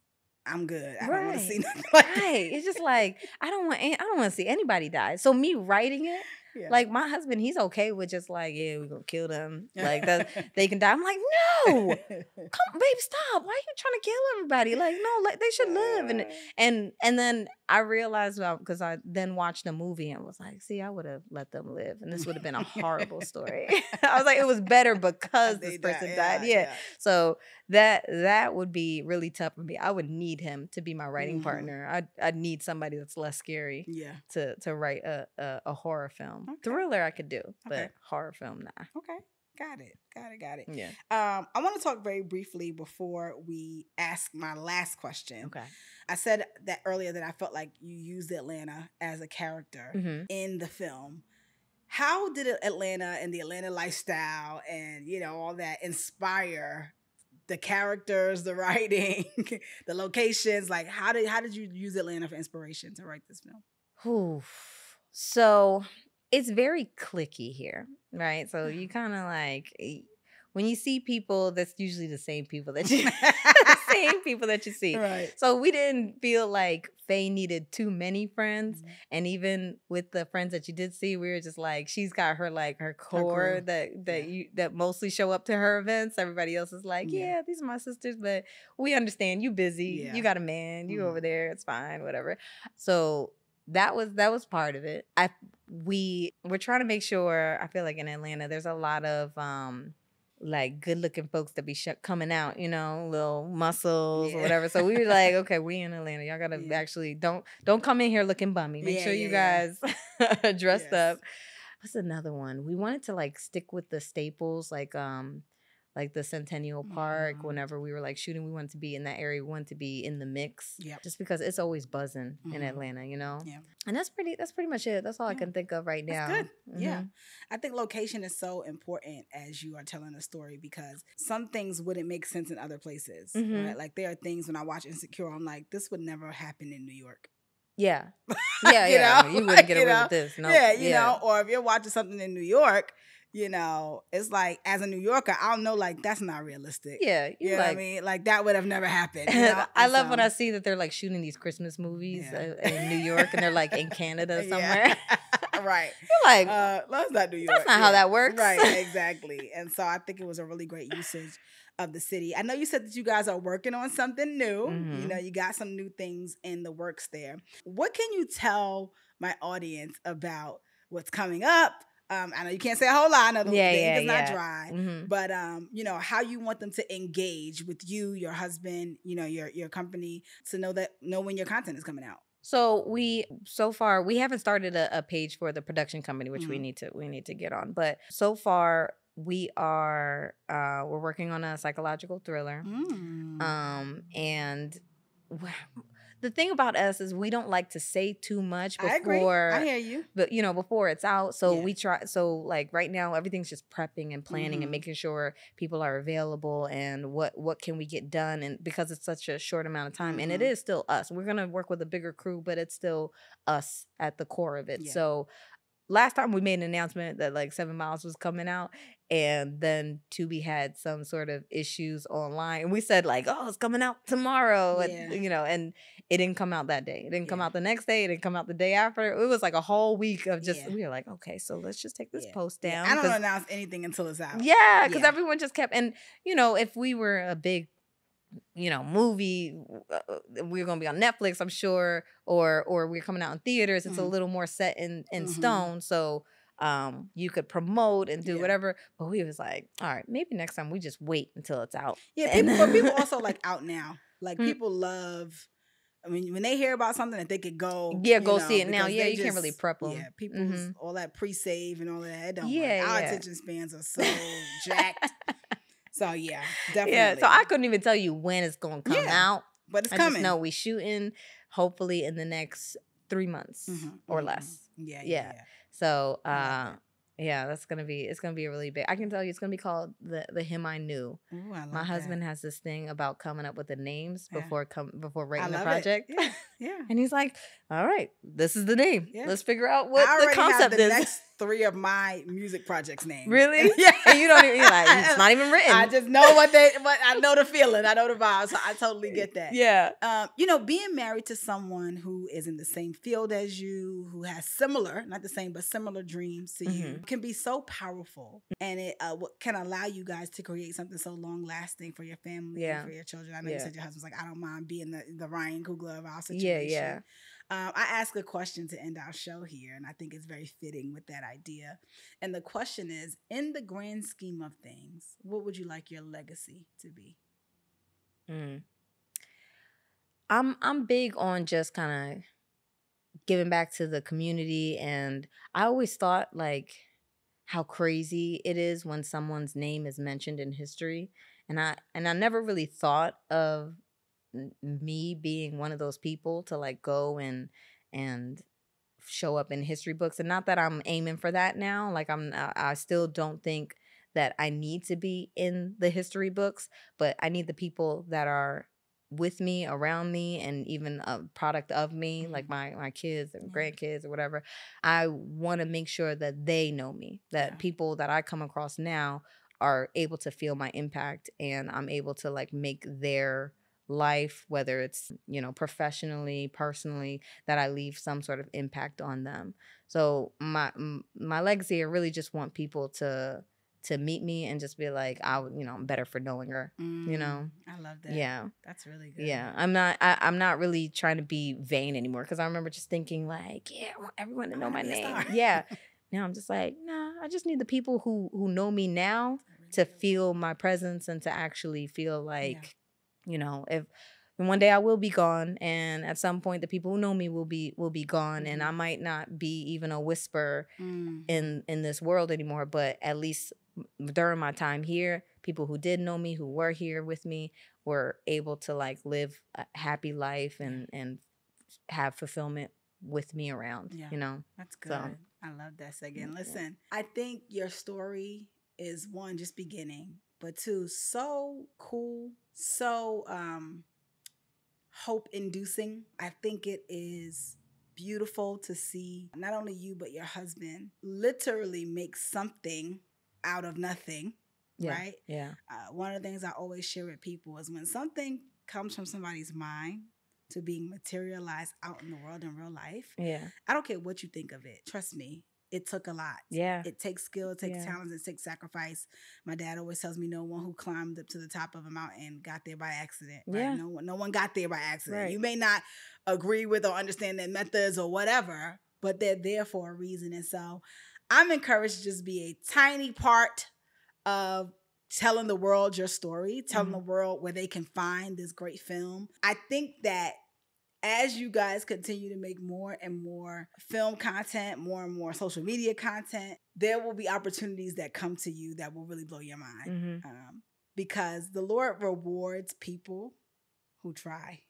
I'm good. I don't want to see nothing It's just like, I don't want to see anybody die. So me writing it, like, my husband, he's okay with just like, we're gonna kill them. Like, they can die. I'm like, no, come, babe, stop. Why are you trying to kill everybody? Like, no, like, they should live. And then I realized, because I then watched the movie and was like, see, I would have let them live, and this would have been a horrible story. I was like, it was better because this person died. Yeah. So that would be really tough for me. I would need him to be my writing partner. I'd need somebody that's less scary. To write a horror film. Thriller I could do, but horror film, nah. Okay. Got it. Yeah. I want to talk very briefly before we ask my last question. Okay. I said that earlier, that I felt like you used Atlanta as a character in the film. How did Atlanta and the Atlanta lifestyle and, all that inspire the characters, the writing, the locations? Like, how did you use Atlanta for inspiration to write this film? So it's very cliquey here, right? So you kind of like, when you see people, that's usually the same people that you see. Right. So we didn't feel like Faye needed too many friends. And even with the friends that you did see, we were just like, she's got her core that mostly show up to her events. Everybody else is like, these are my sisters, but we understand you busy. You got a man, you over there, it's fine, whatever. So that was part of it. We're trying to make sure, I feel like in Atlanta, there's a lot of like good looking folks that be coming out, little muscles or whatever. So we were like, okay, we in Atlanta. Y'all gotta actually don't come in here looking bummy. Make sure you guys dressed up. What's another one? We wanted to like stick with the staples, like the Centennial Park. Whenever we were like shooting, we wanted to be in that area. We wanted to be in the mix, just because it's always buzzing in Atlanta, And that's pretty much it. That's all I can think of right now. That's good. Yeah, I think location is so important as you are telling a story, because some things wouldn't make sense in other places. Right? Like, there are things when I watch Insecure, I'm like, this would never happen in New York. Yeah. Yeah, You yeah. know? You wouldn't get You away know? with this. No. Yeah, you know, or if you're watching something in New York, you know, it's like as a New Yorker, I'll know like that's not realistic. Yeah, You you know what I like. mean? Like that would have never happened. You know? I And love when so- I see that they're like shooting these Christmas movies Yeah. in New York, and they're like in Canada Yeah. somewhere. Right. You're like, That's not New York. that's not how that works. Right, exactly. And so I think it was a really great usage of the city. I know you said that you guys are working on something new. Mhm. You know, you got some new things in the works there. What can you tell my audience about what's coming up? I know you can't say a whole lot. I know the ink is not dry. Mhm. But you know, how you want them to engage with you, your husband, you know, your company, to know when your content is coming out. So far we haven't started a page for the production company, which we need to get on. But so far we're working on a psychological thriller. And the thing about us is we don't like to say too much before. I agree. I hear you. But you know, before it's out. So Yeah. we try. So like right now, everything's just prepping and planning and Mhm. making sure people are available and what can we get done. And because it's such a short amount of time, and it is still us. We're gonna work with a bigger crew, but it's still us at the core of it. Yeah. So last time we made an announcement that like 7 Miles was coming out, and then Tubi had some sort of issues online, and we said like, oh, it's coming out tomorrow. Yeah. And, you know, and it didn't come out that day. It didn't come Yeah. out the next day. It didn't come out the day after. It was like a whole week of just, Yeah. we were like, okay, so let's just take this Yeah. post Yeah. down. I don't 'cause- announce anything until it's out. Yeah, because Yeah. everyone just kept, and you know, if we were a big, you know, movie, we're gonna be on Netflix, I'm sure, or we're coming out in theaters. It's a little more set in stone, so you could promote and do whatever. But we was like, all right, maybe next time we just wait until it's out. Yeah, people also like out now. Like people love. I mean, when they hear about something that they could go, go see it now. Yeah, you can't really prep them. Yeah, people's all that pre-save and all that. It don't work. Yeah, Our yeah. attention spans are so jacked. So yeah, definitely. Yeah, so I couldn't even tell you when it's gonna come out. But it's I coming. just know we shooting hopefully in the next 3 months or less. Yeah. So yeah, it's gonna be a really big. I can tell you, it's gonna be called the Him I Knew. Ooh, I love My husband that. has this thing about coming up with the names before I writing the love project. It. Yeah. And he's like, "All right, this is the name. Yeah. Let's figure out I what the already concept have the is." next 3 of my music projects names. Really? Yeah. And you don't even you're like, it's not even written. I just know what I know the feeling. I know the vibe. So I totally get that. Yeah. You know, being married to someone who is in the same field as you, who has similar, not the same, but similar dreams to you, can be so powerful. And it can allow you guys to create something so long lasting for your family and for your children. I know you said your husband's like, I don't mind being the Ryan Coogler of our situation. Yeah. I ask a question to end our show here, and I think it's very fitting with that idea. And the question is, in the grand scheme of things, what would you like your legacy to be? I'm big on just kind of giving back to the community, and I always thought like how crazy it is when someone's name is mentioned in history, and I never really thought of me being one of those people to like go and show up in history books. And not that I'm aiming for that now, like I still don't think that I need to be in the history books, but I need the people that are with me, around me, and even a product of me, like my kids and grandkids or whatever. I want to make sure that they know me, that people that I come across now are able to feel my impact, and I'm able to like make their life, whether it's, you know, professionally, personally, that I leave some sort of impact on them. So my legacy, I really just want people to meet me and just be like, I'm better for knowing her, you know? I love that. Yeah. That's really good. Yeah. I'm not really trying to be vain anymore, because I remember just thinking like, yeah, I want everyone to know my name. Yeah. Now I'm just like, nah, I just need the people who know me now to feel my presence and to actually feel like, you know, if one day I will be gone, and at some point the people who know me will be gone, and I might not be even a whisper in this world anymore, but at least during my time here, people who did know me, who were here with me, were able to like live a happy life and have fulfillment with me around. You know, that's good. So, I love that, Segen. Listen, I think your story is, one, just beginning, but two, so cool, so hope inducing. I think it is beautiful to see not only you, but your husband literally make something out of nothing, right? Yeah. One of the things I always share with people is when something comes from somebody's mind to being materialized out in the world in real life, I don't care what you think of it. Trust me, it took a lot. Yeah. It takes skill, it takes talent, it takes sacrifice. My dad always tells me no one who climbed up to the top of a mountain got there by accident. Right? Yeah. No one got there by accident. Right. You may not agree with or understand their methods or whatever, but they're there for a reason. And so I'm encouraged to just be a tiny part of telling the world your story, telling the world where they can find this great film. I think that as you guys continue to make more and more film content, more and more social media content, there will be opportunities that come to you that will really blow your mind. Because the Lord rewards people who try.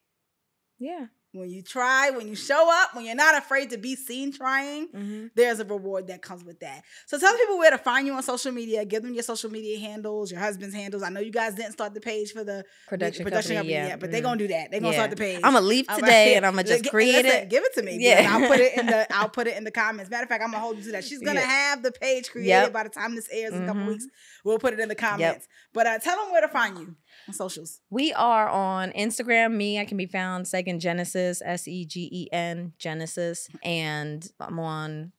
Yeah. When you try, when you show up, when you're not afraid to be seen trying, there's a reward that comes with that. So tell people where to find you on social media. Give them your social media handles, your husband's handles. I know you guys didn't start the page for the production company yet, but they're going to do that. They're going to start the page. I'm going to leave today and I'm going to just create it. Give it to me. Yeah. I'll put it in the comments. Matter of fact, I'm going to hold you to that. She's going to have the page created by the time this airs in a couple weeks. We'll put it in the comments. But tell them where to find you on socials. We are on Instagram. I can be found Segen Genesis, Segen Genesis, and I'm on.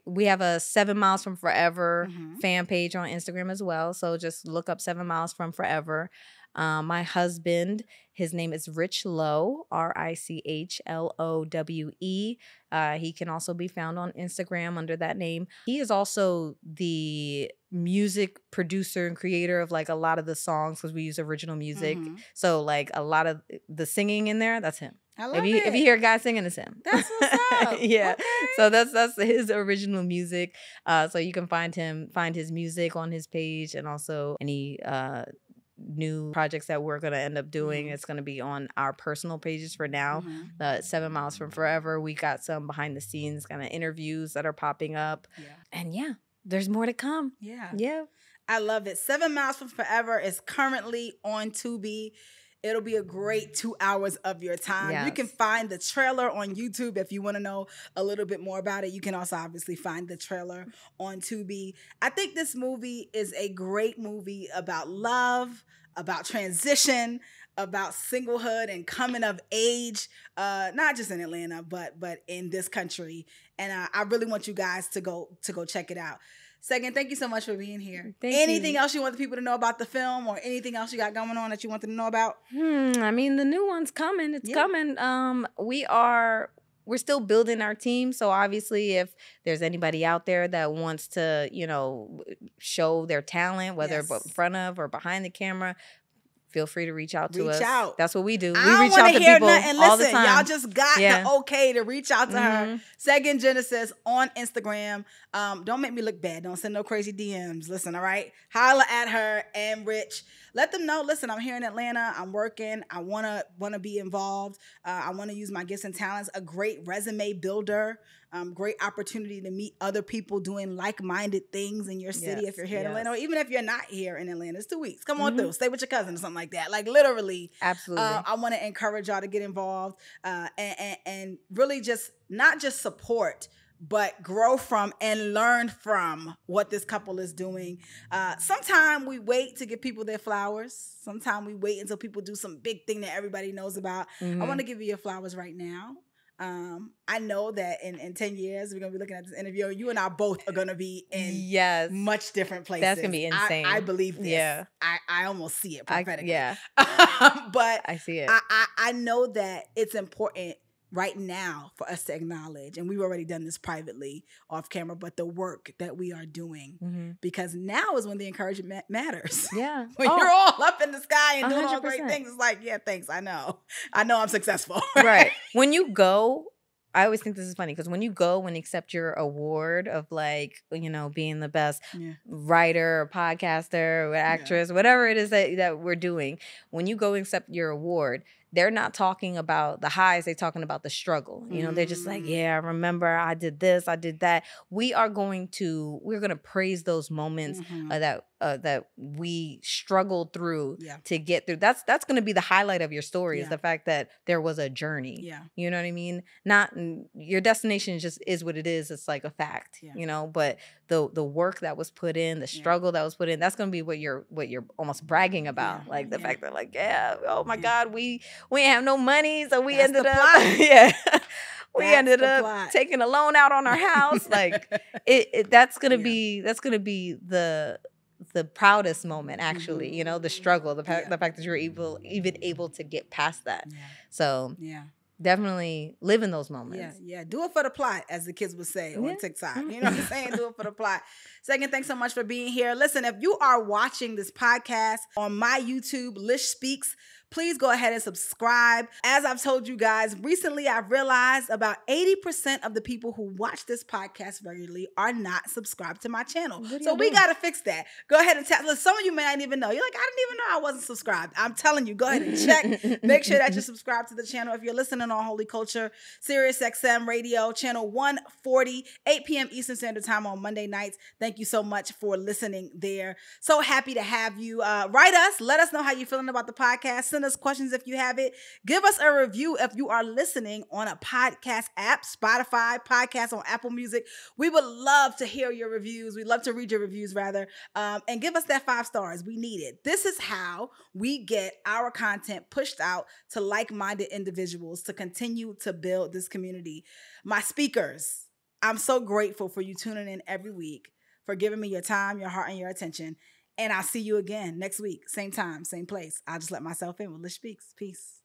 We have a 7 Miles from Forever fan page on Instagram as well. So just look up 7 Miles from Forever. My husband, his name is Rich Lowe, RICHLOWE. He can also be found on Instagram under that name. He is also the music producer and creator of like a lot of the songs because we use original music. So like a lot of the singing in there, that's him. I love it. If you hear a guy singing, it's him. That's what's up. Yeah. Okay. So that's his original music. So you can find his music on his page, and also any new projects that we're going to end up doing. It's going to be on our personal pages for now. The 7 Miles from Forever. We got some behind the scenes kind of interviews that are popping up. And there's more to come. Yeah. I love it. 7 Miles from Forever is currently on Tubi. It'll be a great 2 hours of your time. Yes. You can find the trailer on YouTube if you want to know a little bit more about it. You can also obviously find the trailer on Tubi. I think this movie is a great movie about love, about transition, about singlehood and coming of age, not just in Atlanta, but in this country. And I really want you guys to go check it out. Segen, thank you so much for being here. Anything else you want the people to know about the film, or anything else you got going on that you want them to know about? I mean, the new one's coming. It's coming. We're still building our team. So obviously if there's anybody out there that wants to, show their talent, whether in front of or behind the camera, feel free to reach out to us. That's what we do. We reach out to people all the time. Y'all just got the okay to reach out to her. Segen Genesis on Instagram. Don't make me look bad. Don't send no crazy DMs. Listen, all right? Holla at her and Rich. Let them know, listen, I'm here in Atlanta. I'm working. I wanna be involved. I want to use my gifts and talents. A great resume builder. Great opportunity to meet other people doing like-minded things in your city if you're here in Atlanta, or even if you're not here in Atlanta. It's 2 weeks. Come on through. Stay with your cousin or something like that. Like literally. Absolutely. I want to encourage y'all to get involved and really just not just support, but grow from and learn from what this couple is doing. Sometimes we wait to give people their flowers. Sometimes we wait until people do some big thing that everybody knows about. I want to give you your flowers right now. I know that in 10 years, we're going to be looking at this interview, and you and I both are going to be in much different places. That's going to be insane. I believe this. Yeah. I almost see it prophetically. But I see it. I know that it's important right now for us to acknowledge, and we've already done this privately off camera, but the work that we are doing, because now is when the encouragement matters. Yeah. When you're all up in the sky and doing 100%. all great things, it's like, yeah, thanks. I know I'm successful. Right. When you go, I always think this is funny because when you go and accept your award of like, being the best writer or podcaster or actress, whatever it is that we're doing, when you go and accept your award, they're not talking about the highs, they're talking about the struggle. You know, they're just like, yeah, I remember I did this, I did that. We're going to praise those moments that we struggled through to get through. That's going to be the highlight of your story, is the fact that there was a journey. Yeah. You know what I mean? Not your destination just is what it is. It's like a fact, you know, but the work that was put in, the struggle that was put in, that's going to be what you're almost bragging about. Like the fact that like, oh my God, we ain't have no money. So we ended up, we ended up taking a loan out on our house. Like that's going to be the proudest moment, actually, you know, the struggle, the fact that you're even able to get past that. So definitely live in those moments. Yeah. Do it for the plot, as the kids would say on TikTok. You know what I'm saying? Do it for the plot. Segen, thanks so much for being here. Listen, if you are watching this podcast on my YouTube, Lish Speaks, please go ahead and subscribe. As I've told you guys, recently I've realized about 80% of the people who watch this podcast regularly are not subscribed to my channel. So we got to fix that. Go ahead and tell. Some of you may not even know. You're like, I didn't even know I wasn't subscribed. I'm telling you, go ahead and check. Make sure that you're subscribed to the channel. If you're listening on Holy Culture, Sirius XM Radio, channel 140, 8 p.m. Eastern Standard Time on Monday nights. Thank you so much for listening there. So happy to have you. Write us. Let us know how you're feeling about the podcast. Send us questions if you have it. Give us a review if you are listening on a podcast app, Spotify, podcast on Apple Music. We would love to hear your reviews. We'd love to read your reviews, rather. And give us that 5 stars. We need it. This is how we get our content pushed out to like-minded individuals to continue to build this community. My speakers, I'm so grateful for you tuning in every week, for giving me your time, your heart, and your attention. And I'll see you again next week. Same time, same place. I'll just let myself in with Lish Speaks. Peace.